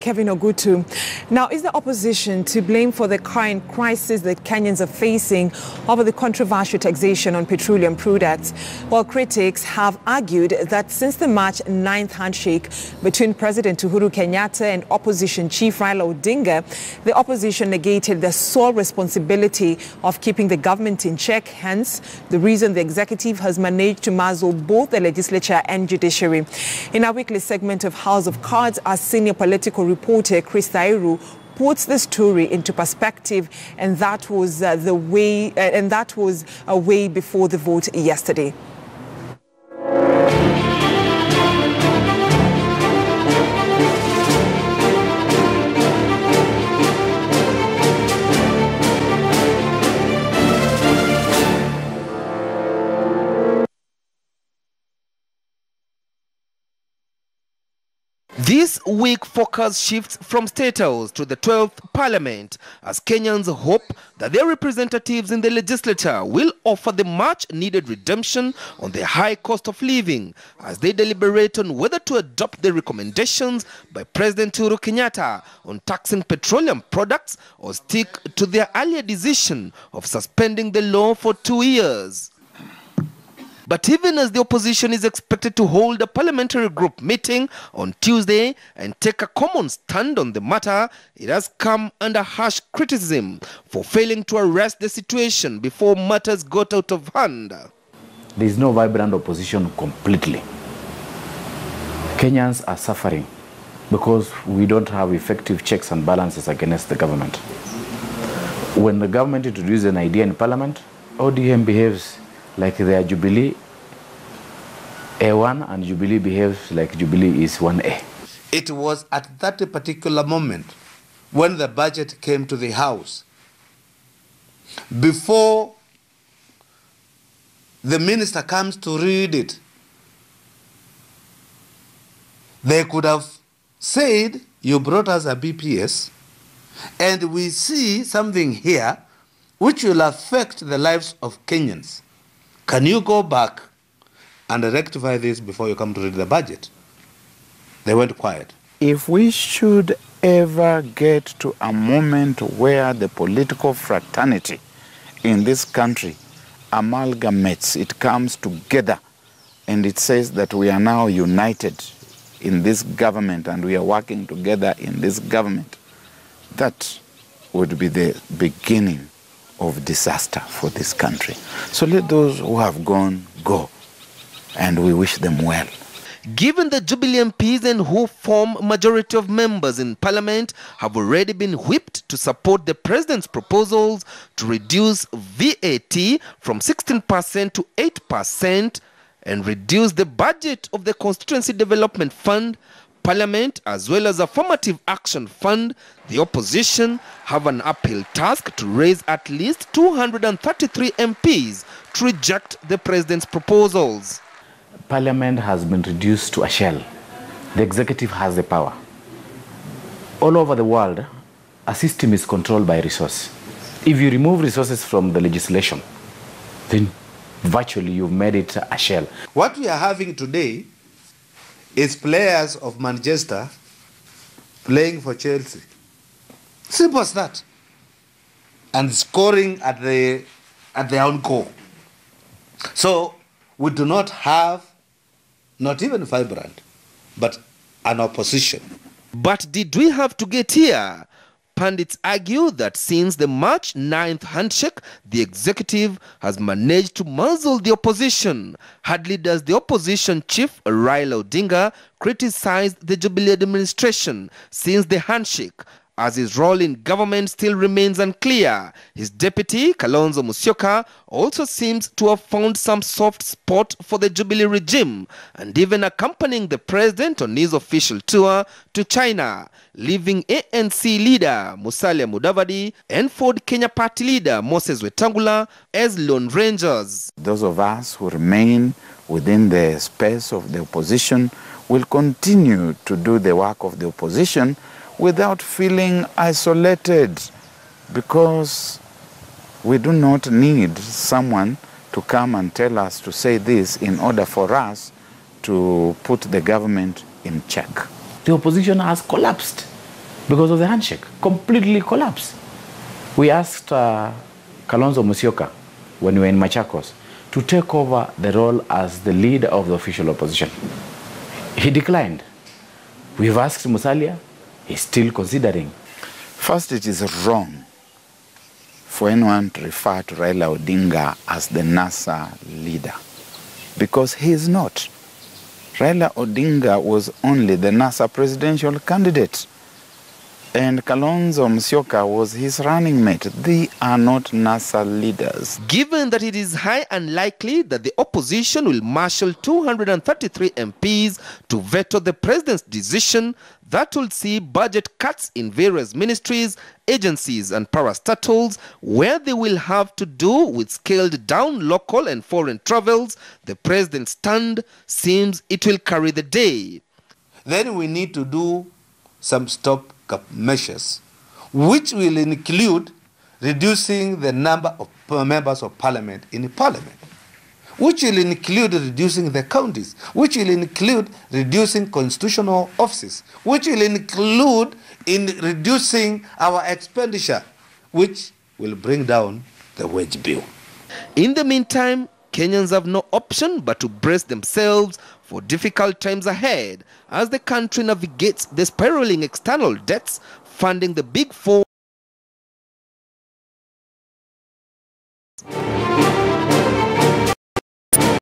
Kevin Ogutu. Now, is the opposition to blame for the current crisis that Kenyans are facing over the controversial taxation on petroleum products? While critics have argued that since the March 9th handshake between President Uhuru Kenyatta and opposition chief Raila Odinga, the opposition negated the sole responsibility of keeping the government in check. Hence, the reason the executive has managed to muzzle both the legislature and judiciary. In our weekly segment of House of Cards, our senior political reporter Chris Tairu puts the story into perspective, and that was a way before the vote yesterday. This week, focus shifts from State House to the 12th Parliament as Kenyans hope that their representatives in the legislature will offer the much-needed redemption on the high cost of living as they deliberate on whether to adopt the recommendations by President Uhuru Kenyatta on taxing petroleum products or stick to their earlier decision of suspending the law for 2 years. But even as the opposition is expected to hold a parliamentary group meeting on Tuesday and take a common stand on the matter, it has come under harsh criticism for failing to arrest the situation before matters got out of hand. There is no vibrant opposition completely. Kenyans are suffering because we don't have effective checks and balances against the government. When the government introduces an idea in parliament, ODM behaves like they are Jubilee A1 and Jubilee behaves like Jubilee is 1A. It was at that particular moment when the budget came to the House, before the minister comes to read it, they could have said, you brought us a BPS and we see something here which will affect the lives of Kenyans. Can you go back and rectify this before you come to read the budget? They went quiet. If we should ever get to a moment where the political fraternity in this country amalgamates, it comes together, and it says that we are now united in this government and we are working together in this government, that would be the beginning of disaster for this country. So let those who have gone, go, and we wish them well. Given the Jubilee MPs and who form majority of members in Parliament have already been whipped to support the President's proposals to reduce VAT from 16% to 8% and reduce the budget of the Constituency Development Fund, Parliament, as well as Affirmative Action Fund, the opposition have an uphill task to raise at least 233 MPs to reject the President's proposals. Parliament has been reduced to a shell. The executive has the power. All over the world, a system is controlled by resource. If you remove resources from the legislation, then virtually you've made it a shell. What we are having today is players of Manchester playing for Chelsea. Simple as that. And scoring at their own goal. So we do not have, not even vibrant, but an opposition. But did we have to get here? Pundits argue that since the March 9th handshake, the executive has managed to muzzle the opposition. Hardly does the opposition chief, Raila Odinga, criticize the Jubilee administration since the handshake, as his role in government still remains unclear. His deputy, Kalonzo Musyoka, also seems to have found some soft spot for the Jubilee regime and even accompanying the president on his official tour to China, leaving ANC leader Musalia Mudavadi and Ford Kenya party leader Moses Wetangula as lone rangers. Those of us who remain within the space of the opposition will continue to do the work of the opposition without feeling isolated, because we do not need someone to come and tell us to say this in order for us to put the government in check. The opposition has collapsed. because of the handshake, completely collapsed. We asked Kalonzo Musyoka, when we were in Machakos, to take over the role as the leader of the official opposition. He declined. We've asked Musalia, he's still considering. First, it is wrong for anyone to refer to Raila Odinga as the NASA leader, because he is not. Raila Odinga was only the NASA presidential candidate, and Kalonzo Musyoka was his running mate. They are not NASA leaders. Given that it is high unlikely that the opposition will marshal 233 MPs to veto the president's decision, that will see budget cuts in various ministries, agencies and parastatals, where they will have to do with scaled down local and foreign travels, the president's stand seems it will carry the day. Then we need to do some stopgap measures, which will include reducing the number of members of parliament in parliament, which will include reducing the counties, which will include reducing constitutional offices, which will include in reducing our expenditure, which will bring down the wage bill. In the meantime, Kenyans have no option but to brace themselves for difficult times ahead as the country navigates the spiraling external debts funding the Big Four